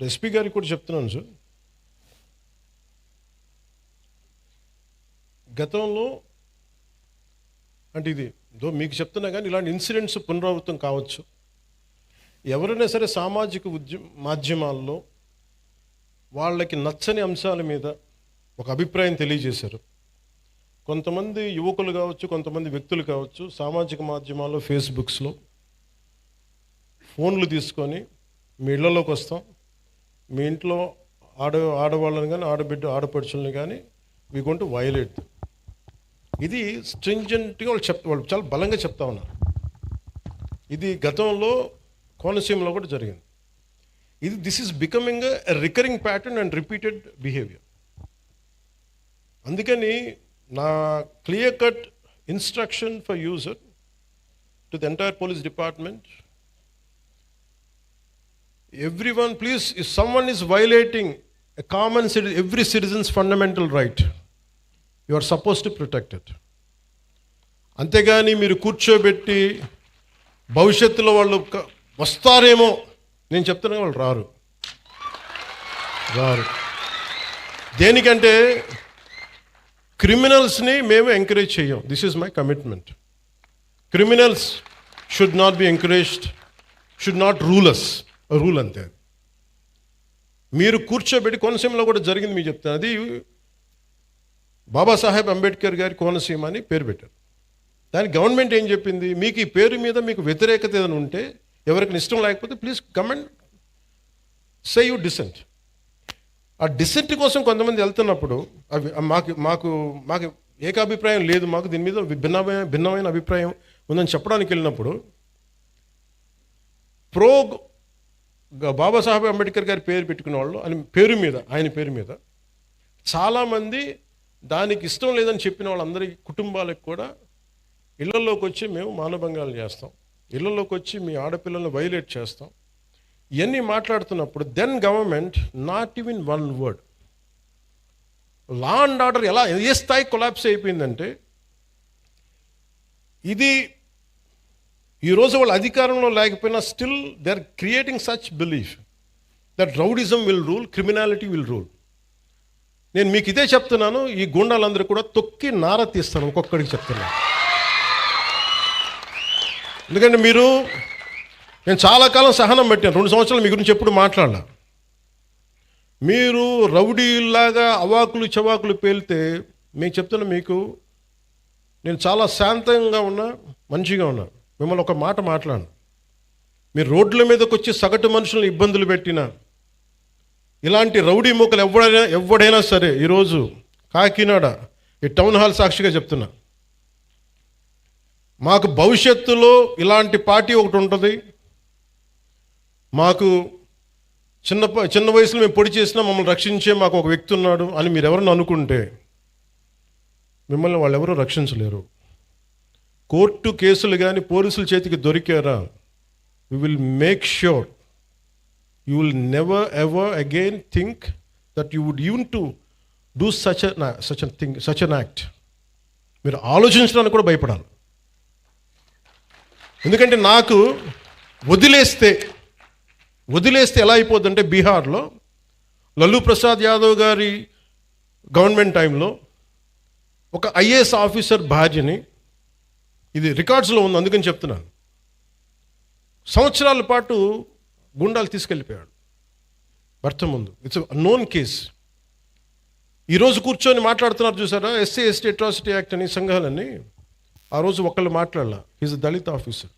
SP గారికి కూడా చెప్తున్నాను సార్. గతంలో అంటే ఇది మీకు చెప్తున్నా కానీ ఇలాంటి ఇన్సిడెంట్స్ పునరావృతం కావచ్చు. ఎవరైనా సరే సామాజిక మాధ్యమాల్లో వాళ్ళకి నచ్చని అంశాల మీద ఒక అభిప్రాయం తెలియజేశారు. కొంతమంది యువకులు కావచ్చు, కొంతమంది వ్యక్తులు కావచ్చు, సామాజిక మాధ్యమాల్లో ఫేస్బుక్స్లో ఫోన్లు తీసుకొని మీ ఇళ్లలోకి వస్తాం, మీ ఇంట్లో ఆడవాళ్ళని కానీ ఆడపడుచుల్ని కానీ వీ గోయింగ్ టు వైలేట్. ఇది స్ట్రింజెంట్గా వాళ్ళు చాలా బలంగా చెప్తా ఉన్నారు. ఇది గతంలో కోనసీమలో కూడా జరిగింది. This is becoming a recurring pattern and repeated behaviour. అందుకని నా clear cut instruction for user to the entire police department, everyone please, if someone is violating a common every citizen's fundamental right, you are supposed to protect it. అంతేగాని మీరు కూర్చోబెట్టి భవిష్యత్తులో వాళ్ళు వస్తారేమో, నేను చెప్తున్నా వాళ్ళు రారు. దేనికంటే క్రిమినల్స్ని మేము ఎంకరేజ్ చేయం. This is my commitment. Criminals should not be encouraged, should not rule us. Rule అంతే. మీరు కూర్చోబెట్టి, కోనసీమలో కూడా జరిగింది మీకు చెప్తాను. అది బాబాసాహెబ్ అంబేద్కర్ గారి కోనసీమ అని పేరు పెట్టారు. దానికి గవర్నమెంట్ ఏం చెప్పింది, మీకు ఈ పేరు మీద మీకు వ్యతిరేకత ఏదైనా ఉంటే, ఎవరికి ఇష్టం లేకపోతే please come and say you dissent. ఆ డిసెంట్ కోసం కొంతమంది వెళ్తున్నప్పుడు అవి మాకు ఏకాభిప్రాయం లేదు, మాకు దీని మీద భిన్నమైన అభిప్రాయం ఉందని చెప్పడానికి వెళ్ళినప్పుడు బాబాసాహెబ్ అంబేద్కర్ గారి పేరు పెట్టుకున్న వాళ్ళు ఆయన పేరు మీద చాలామంది దానికి ఇష్టం లేదని చెప్పిన వాళ్ళందరి కుటుంబాలకు కూడా ఇళ్లలోకి వచ్చి మేము మానభంగాలు చేస్తాం, ఇళ్లలోకి వచ్చి మీ ఆడపిల్లల్ని వైలేట్ చేస్తాం, ఇవన్నీ మాట్లాడుతున్నప్పుడు then government not even one word. Law and order ఏ స్థాయి కొలాప్స్ అయిపోయిందంటే, ఇది ఈరోజు వాళ్ళు అధికారంలో లేకపోయినా still they are creating such belief that rowdyism will rule, criminality will rule. నేను మీకు ఇదే చెప్తున్నాను, ఈ గుండాలందరూ కూడా తొక్కి నార తీస్తాను, ఒక్కొక్కడికి చెప్తున్నాను. ఎందుకంటే నేను చాలా కాలం సహనం పెట్టాను, 2 సంవత్సరాలు మీ గురించి ఎప్పుడు మాట్లాడలా. మీరు రౌడీలాగా అవాకులు చవాకులు పేలితే మీకు చెప్తున్నా, నేను చాలా శాంతంగా ఉన్నా, మంచిగా ఉన్నా. మిమ్మల్ని ఒక మాట మాట్లాడను. మీరు రోడ్ల మీదకి వచ్చి సగటు మనుషులను ఇబ్బందులు పెట్టినా, ఇలాంటి రౌడీ మూకలు ఎవడైనా సరే, ఈరోజు కాకినాడ ఈ టౌన్ హాల్ సాక్షిగా చెప్తున్నా, మాకు భవిష్యత్తులో ఇలాంటి పార్టీ ఒకటి ఉంటుంది. మాకు చిన్న వయసులో మేము పొడి చేసినా మమ్మల్ని రక్షించే మాకు ఒక వ్యక్తి ఉన్నాడు అని మీరు ఎవరన్నా అనుకుంటే, మిమ్మల్ని వాళ్ళు ఎవరూ రక్షించలేరు. కోర్టు కేసులు కానీ పోలీసుల చేతికి దొరికారా, we will make sure you will never ever again think that you would even to do such an act. మీరు ఆలోచించడానికి కూడా భయపడాలి. ఎందుకంటే నాకు వదిలేస్తే ఎలా అయిపోద్దంటే, బీహార్లో లల్లూ ప్రసాద్ యాదవ్ గారి గవర్నమెంట్ టైంలో ఒక ఐఏఎస్ ఆఫీసర్ భార్యని, ఇది రికార్డ్స్లో ఉంది అందుకని చెప్తున్నాను, సంవత్సరాల పాటు గుండాలు తీసుకెళ్ళిపోయాడు భర్త ముందు. It's known case. ఈరోజు కూర్చొని మాట్లాడుతున్నారు చూసారా, ఎస్సీ ఎస్టీ అట్రాసిటీ యాక్ట్ అని సంఘాలని. ఆ రోజు ఒకళ్ళు మాట్లాడాల, ఈజ్ దళిత్ ఆఫీసర్.